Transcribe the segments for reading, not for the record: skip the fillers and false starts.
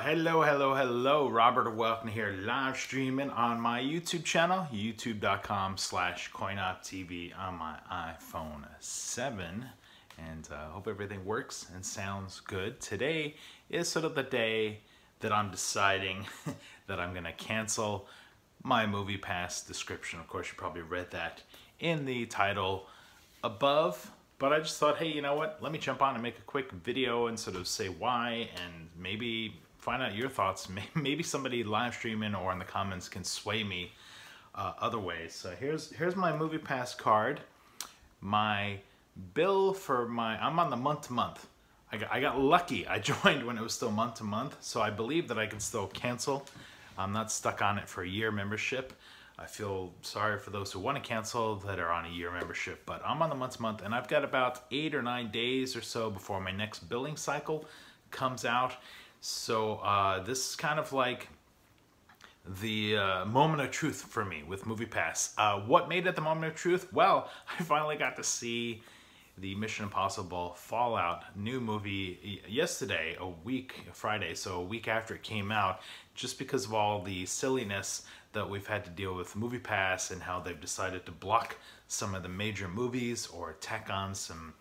Hello. Robert Welcome here, live streaming on my YouTube channel, youtube.com/CoinOpTV on my iPhone 7. And hope everything works and sounds good. Today is sort of the day that I'm deciding that I'm going to cancel my MoviePass description. Of course, you probably read that in the title above. But I just thought, hey, you know what? Let me jump on and make a quick video and sort of say why and maybe find out your thoughts. Maybe somebody live streaming or in the comments can sway me other ways. So here's my MoviePass card. My bill for I'm on the month-to-month. I got lucky. I joined when it was still month-to-month, so I believe that I can still cancel. I'm not stuck on it for a year membership. I feel sorry for those who want to cancel that are on a year membership, but I'm on the month-to-month, and I've got about 8 or 9 days or so before my next billing cycle comes out. So this is kind of like the moment of truth for me with MoviePass. What made it the moment of truth? Well, I finally got to see the Mission Impossible Fallout new movie yesterday, Friday, so a week after it came out, just because of all the silliness that we've had to deal with MoviePass and how they've decided to block some of the major movies or tack on some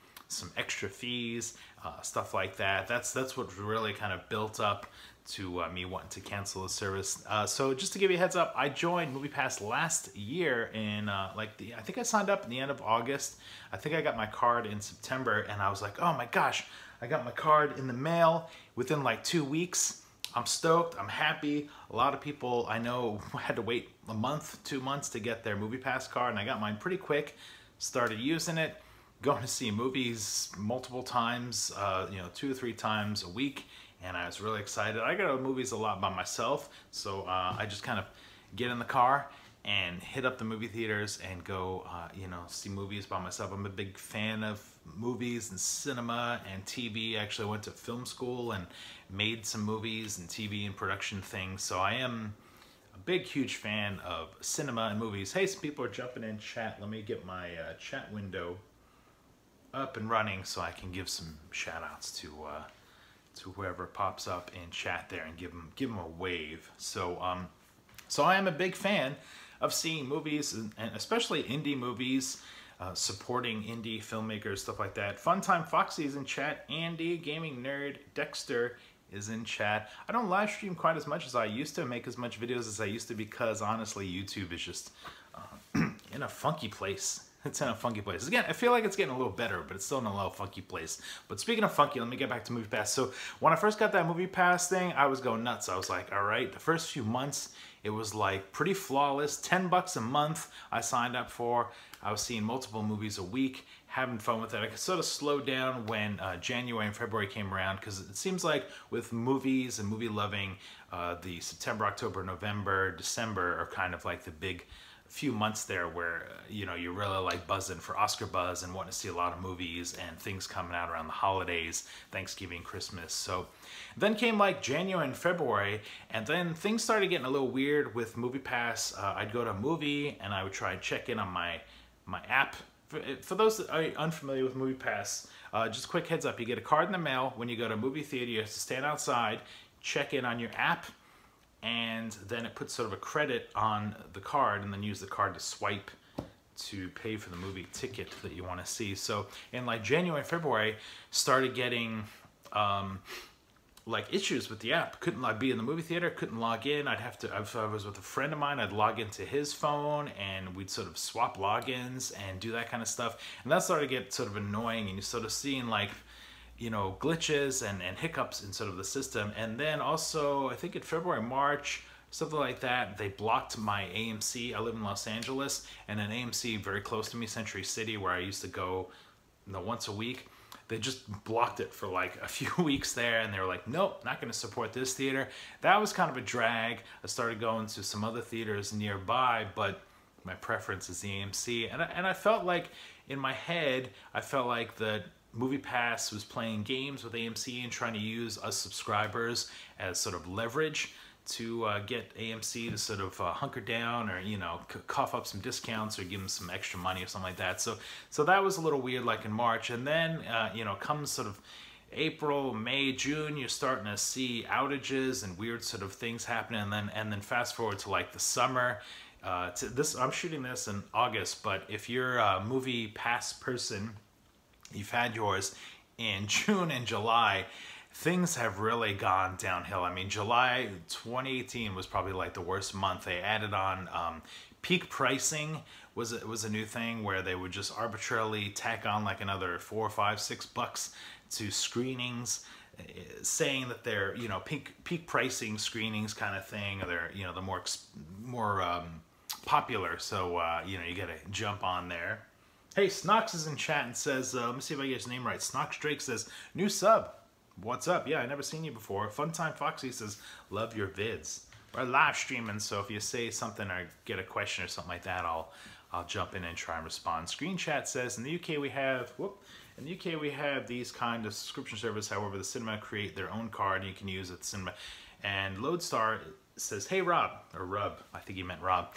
extra fees, stuff like that. That's what really kind of built up to me wanting to cancel the service. So just to give you a heads up, I joined MoviePass last year in I think I signed up in the end of August. I think I got my card in September, and I was like, oh my gosh, I got my card in the mail within like 2 weeks. I'm stoked, I'm happy. A lot of people I know had to wait a month, 2 months to get their MoviePass card, and I got mine pretty quick. Started using it, going to see movies multiple times, 2 or 3 times a week, and I was really excited. I go to movies a lot by myself, so I just kind of get in the car and hit up the movie theaters and go, see movies by myself. I'm a big fan of movies and cinema and TV. Actually, I went to film school and made some movies and TV and production things. So I am a big, huge fan of cinema and movies. Hey, some people are jumping in chat. Let me get my chat window up and running so I can give some shout outs to whoever pops up in chat there and give them a wave. So I am a big fan of seeing movies, and especially indie movies, supporting indie filmmakers, stuff like that. Funtime Foxy is in chat. Andy, Gaming Nerd, Dexter is in chat. I don't live stream quite as much as I used to, make as much videos as I used to, because honestly, YouTube is just in a funky place. It's in a funky place. Again, I feel like it's getting a little better, but it's still in a little funky place. But speaking of funky, let me get back to MoviePass. So when I first got that MoviePass thing, I was going nuts. I was like, all right, the first few months, it was like pretty flawless. $10 a month I signed up for. I was seeing multiple movies a week, having fun with it. I could sort of slow down when January and February came around, because it seems like with movies and movie loving, the September, October, November, December are kind of like the big few months there where you're really like buzzing for Oscar buzz and wanting to see a lot of movies and things coming out around the holidays, Thanksgiving, Christmas. So then came like January and February, and then things started getting a little weird with MoviePass. I'd go to a movie and I would try and check in on my app. For those that are unfamiliar with MoviePass, just a quick heads up, you get a card in the mail. When you go to a movie theater, you have to stand outside, check in on your app, and then it puts sort of a credit on the card, and then use the card to swipe to pay for the movie ticket that you want to see. So in like January, February, started getting like issues with the app. Couldn't be in the movie theater, couldn't log in. If I was with a friend of mine, I'd log into his phone and we'd sort of swap logins and do that kind of stuff. And that started to get sort of annoying, and you sort of seeing like, glitches and hiccups in sort of the system. And then also, I think in February, March, something like that, they blocked my AMC. I live in Los Angeles, and an AMC very close to me, Century City, where I used to go once a week. They just blocked it for like a few weeks there, and they were like, nope, not going to support this theater. That was kind of a drag. I started going to some other theaters nearby, but my preference is the AMC. And I felt like, in my head, I felt like that MoviePass was playing games with AMC and trying to use us subscribers as sort of leverage to get AMC to sort of hunker down, or cough up some discounts or give them some extra money or something like that. So that was a little weird, like in March. And then comes sort of April, May, June, you're starting to see outages and weird sort of things happening, and then fast forward to like the summer. I'm shooting this in August, but if you're a MoviePass person, you've had yours in June and July, things have really gone downhill. I mean, July 2018 was probably like the worst month. They added on peak pricing was a new thing where they would just arbitrarily tack on like another $4, $5, $6 to screenings, saying that they're, you know, peak pricing screenings kind of thing, or they're, you know, the more popular. So you know, you gotta jump on there. Hey, Snox is in chat and says, let me see if I get his name right. Snox Drake says, new sub. What's up? Yeah, I never seen you before. Funtime Foxy says, love your vids. We're live streaming, so if you say something or get a question or something like that, I'll jump in and try and respond. Screen Chat says, in the UK we have, in the UK we have these kind of subscription service. However, the cinema create their own card and you can use it at the cinema. And Lodestar says, hey Rob, or Rub, I think he meant Rob.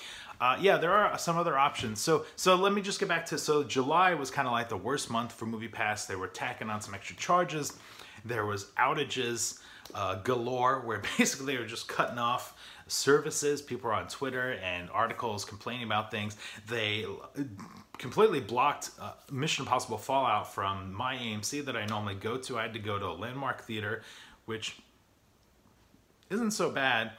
Yeah, there are some other options. So let me just get back to, so July was kind of like the worst month for MoviePass. They were tacking on some extra charges. There was outages galore, where basically they were just cutting off services. People were on Twitter and articles complaining about things. They completely blocked Mission Impossible Fallout from my AMC that I normally go to. I had to go to a Landmark theater, which isn't so bad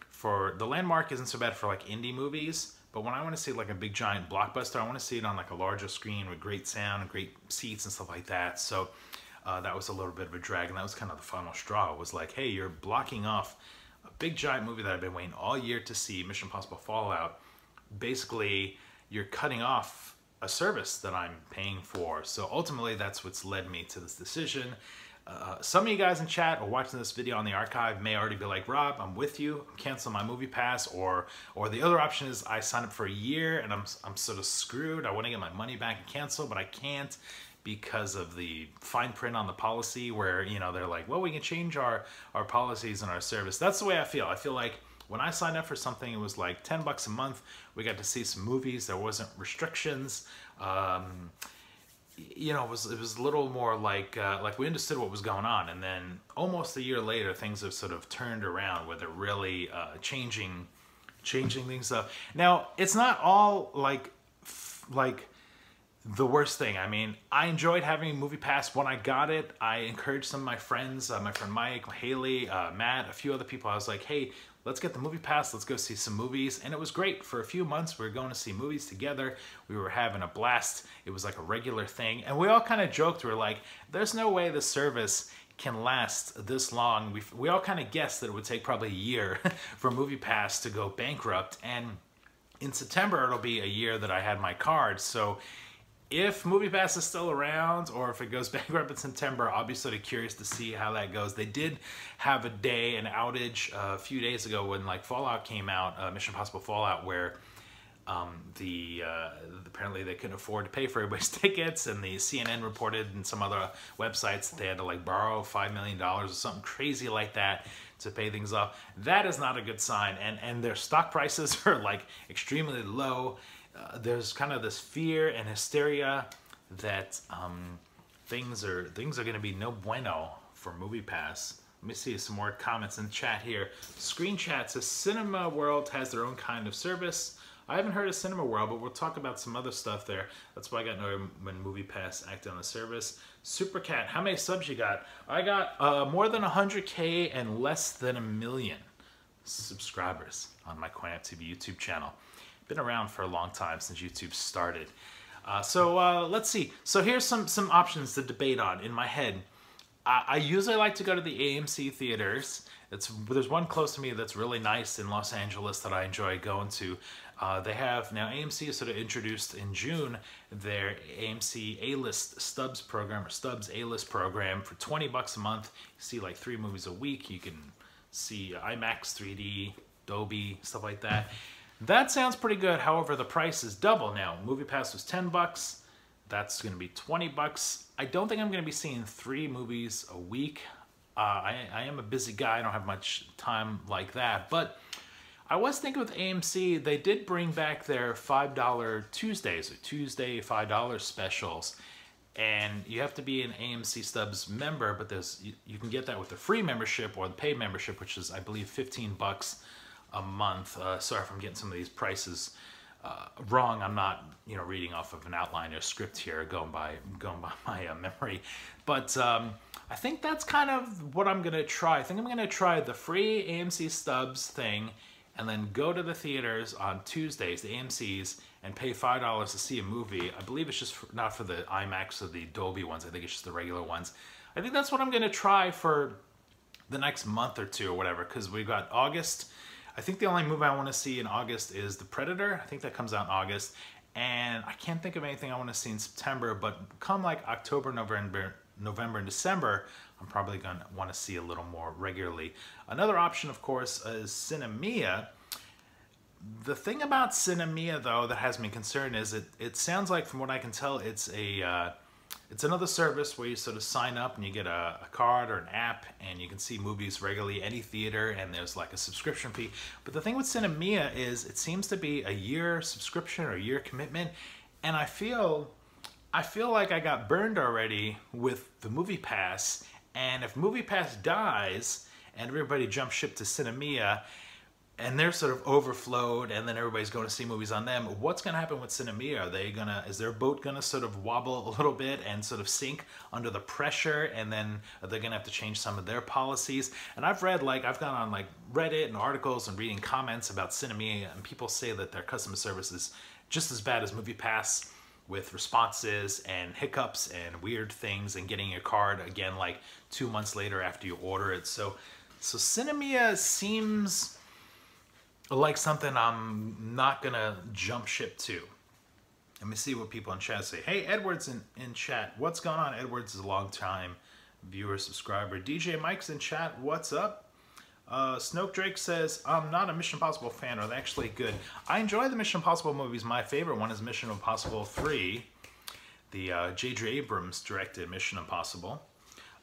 for, the Landmark isn't so bad for like indie movies, but when I want to see like a big giant blockbuster, I want to see it on like a larger screen with great sound and great seats and stuff like that. So that was a little bit of a drag, and that was kind of the final straw. It was like, hey, you're blocking off a big giant movie that I've been waiting all year to see, Mission Impossible Fallout. Basically, you're cutting off a service that I'm paying for. So ultimately, that's what's led me to this decision. Some of you guys in chat or watching this video on the archive may already be like, Rob, I'm with you, I'm canceling my MoviePass, or the other option is I sign up for a year and I'm sort of screwed. I want to get my money back and cancel, but I can't because of the fine print on the policy where, you know, they're like, well, we can change our policies and our service. That's the way I feel. I feel like when I signed up for something, it was like 10 bucks a month. We got to see some movies. There wasn't restrictions. You know, it was a little more like we understood what was going on. And then almost a year later, things have sort of turned around where they're really changing things up. Now, it's not all like the worst thing. I mean, I enjoyed having MoviePass when I got it. I encouraged some of my friends, my friend Mike, Haley, Matt, a few other people. I was like, hey, let's get the MoviePass. Let's go see some movies. And it was great. For a few months, we were going to see movies together. We were having a blast. It was like a regular thing. And we all kind of joked. We were like, there's no way the service can last this long. We all kind of guessed that it would take probably a year for MoviePass to go bankrupt. And in September, it'll be a year that I had my card. So if MoviePass is still around, or if it goes bankrupt in September, I'll be sort of curious to see how that goes. They did have an outage a few days ago when like Fallout came out, Mission Impossible Fallout, where apparently they couldn't afford to pay for everybody's tickets, and the CNN reported and some other websites that they had to like borrow $5 million or something crazy like that to pay things off. That is not a good sign, and their stock prices are like extremely low. There's kind of this fear and hysteria that things are going to be no bueno for MoviePass. Let me see some more comments in chat here. Screen Chat says Cinema World has their own kind of service. I haven't heard of Cinema World, but we'll talk about some other stuff there. That's why I got annoyed when MoviePass acted on the service. Supercat, how many subs you got? I got more than 100K and less than 1 million subscribers on my CoinOpTV YouTube channel. Been around for a long time, since YouTube started. Let's see. So here's some options to debate on in my head. I usually like to go to the AMC theaters. There's one close to me that's really nice in Los Angeles that I enjoy going to. They have, now AMC has sort of introduced in June their AMC A-List Stubs program, or Stubs A-List program for 20 bucks a month. You see like 3 movies a week. You can see IMAX, 3D, Dolby, stuff like that. That sounds pretty good. However, the price is double now. MoviePass was 10 bucks. That's going to be 20 bucks. I don't think I'm going to be seeing 3 movies a week. I am a busy guy. I don't have much time like that. But I was thinking with AMC, they did bring back their $5 Tuesdays, or Tuesday $5 specials. and you have to be an AMC Stubs member, but you can get that with the free membership or the paid membership, which is, I believe, $15 a month. Sorry if I'm getting some of these prices wrong. I'm not, reading off of an outline or script here, going by my memory. But I think that's kind of what I'm gonna try. I think I'm gonna try the free AMC Stubs thing, and then go to the theaters on Tuesdays, the AMC's, and pay $5 to see a movie. I believe it's just not for the IMAX or the Dolby ones. I think it's just the regular ones. I think that's what I'm gonna try for the next month or two or whatever, because we've got August. I think the only movie I want to see in August is The Predator. I think that comes out in August. And I can't think of anything I want to see in September, but come like October, November, and December, I'm probably going to want to see a little more regularly. Another option, of course, is Sinemia. The thing about Sinemia, though, that has me concerned is it sounds like, from what I can tell, it's another service where you sort of sign up and you get a card or an app, and you can see movies regularly, any theater, and there's like a subscription fee. But the thing with Sinemia is it seems to be a year subscription or a year commitment, and I feel like I got burned already with the MoviePass. And if MoviePass dies and everybody jumps ship to Sinemia, and they're sort of overflowed, and then everybody's going to see movies on them, what's going to happen with Sinemia? Is their boat going to sort of wobble a little bit and sort of sink under the pressure, and then are they going to have to change some of their policies? And I've read, I've gone on like Reddit and articles and reading comments about Sinemia, and people say that their customer service is just as bad as MoviePass, with responses and hiccups and weird things, and getting your card again like 2 months later after you order it. So Sinemia seems like something I'm not gonna jump ship to. Let me see what people in chat say. Hey, Edward's in chat. What's going on? Edward's is a long time viewer, subscriber. DJ Mike's in chat. What's up? Snoke Drake says, I'm not a Mission Impossible fan. Are they actually good? I enjoy the Mission Impossible movies. My favorite one is Mission Impossible 3, the J.J. Abrams directed Mission Impossible.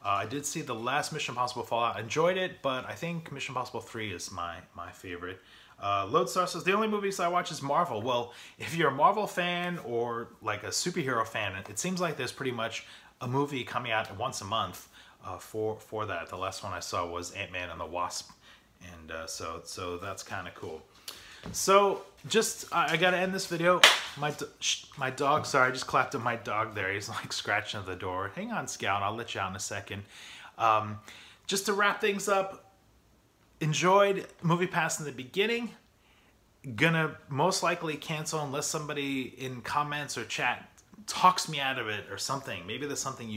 I did see the last Mission Impossible Fallout. I enjoyed it, but I think Mission Impossible 3 is my favorite. Lodestar says, the only movies I watch is Marvel. Well, if you're a Marvel fan or like a superhero fan, it seems like there's pretty much a movie coming out once a month for that. The last one I saw was Ant-Man and the Wasp, and so that's kind of cool. So I gotta end this video. My dog, sorry, I just clapped at my dog there. He's like scratching at the door. Hang on, Scout, I'll let you out in a second. Just to wrap things up, enjoyed MoviePass in the beginning. Gonna most likely cancel unless somebody in comments or chat talks me out of it or something. Maybe there's something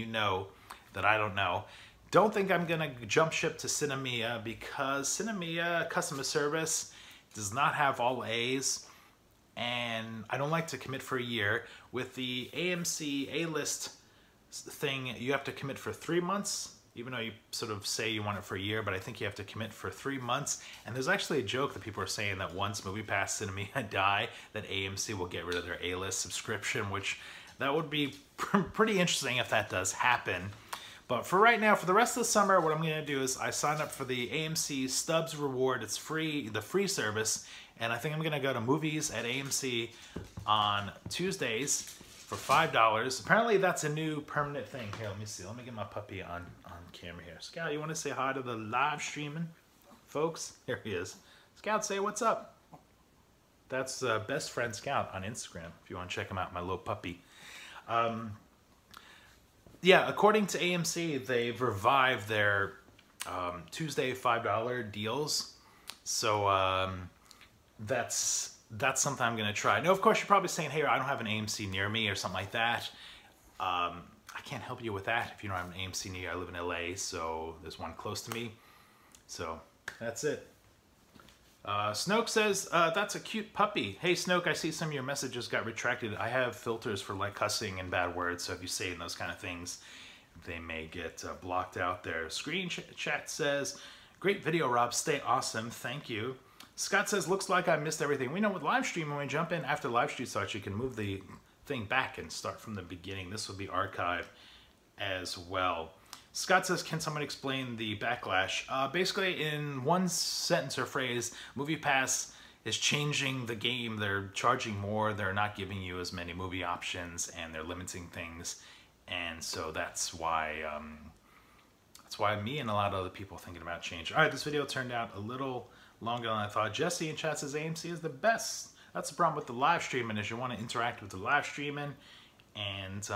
that I don't know. Don't think I'm gonna jump ship to Sinemia, because Sinemia customer service does not have all A's, and I don't like to commit for a year. With the AMC A-List thing, you have to commit for 3 months, even though you sort of say you want it for a year, but I think you have to commit for 3 months. And there's actually a joke that people are saying that once MoviePass Sinemia die, that AMC will get rid of their A-List subscription, which that would be pretty interesting if that does happen. But for right now, for the rest of the summer, what I'm going to do is I sign up for the AMC Stubs Reward. It's free, the free service, and I think I'm going to go to movies at AMC on Tuesdays for $5. Apparently, that's a new permanent thing. Here, let me see. Let me get my puppy on camera here. Scout, you want to say hi to the live streaming folks? Here he is. Scout, say what's up. That's Best Friend Scout on Instagram, if you want to check him out, my little puppy. Yeah, according to AMC, they've revived their Tuesday $5 deals. So that's something I'm going to try. Now, of course, you're probably saying, hey, I don't have an AMC near me or something like that. I can't help you with that if you don't have an AMC near you. I live in LA, so there's one close to me. So that's it. Snoke says, that's a cute puppy. Hey, Snoke, I see some of your messages got retracted. I have filters for like cussing and bad words, so if you say those kind of things, they may get blocked out there. Screen chat says, great video, Rob. Stay awesome. Thank you. Scott says, looks like I missed everything. We know with Livestream, when we jump in after Livestream starts, you can move the thing back and start from the beginning. This will be archived as well. Scott says, can someone explain the backlash? Basically, in one sentence or phrase, MoviePass is changing the game. They're charging more. They're not giving you as many movie options, and they're limiting things. And so that's why me and a lot of other people are thinking about change. All right, this video turned out a little longer than I thought. Jesse in chat says AMC is the best. That's the problem with the live streaming, is you want to interact with the live streaming, and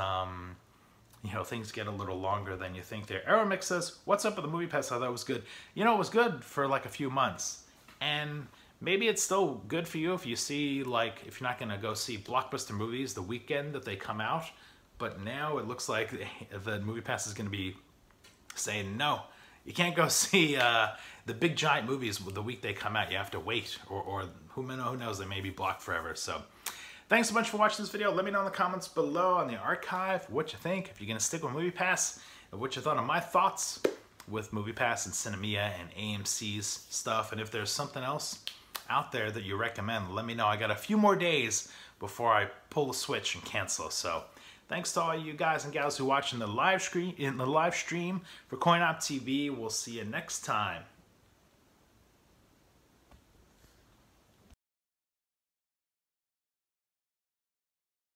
you know, things get a little longer than you think there. Aeromix says, what's up with the MoviePass? I thought it was good. You know, it was good for like a few months. And maybe it's still good for you if you see, like, if you're not going to go see blockbuster movies the weekend that they come out. But now it looks like the MoviePass is going to be saying, no, you can't go see the big giant movies the week they come out. You have to wait, or who knows, they may be blocked forever. So thanks so much for watching this video. Let me know in the comments below on the archive what you think, if you're going to stick with MoviePass, and what you thought of my thoughts with MoviePass and Sinemia and AMC's stuff. And if there's something else out there that you recommend, let me know. I got a few more days before I pull the switch and cancel. So thanks to all you guys and gals who are watching the live stream for CoinOpTV. We'll see you next time.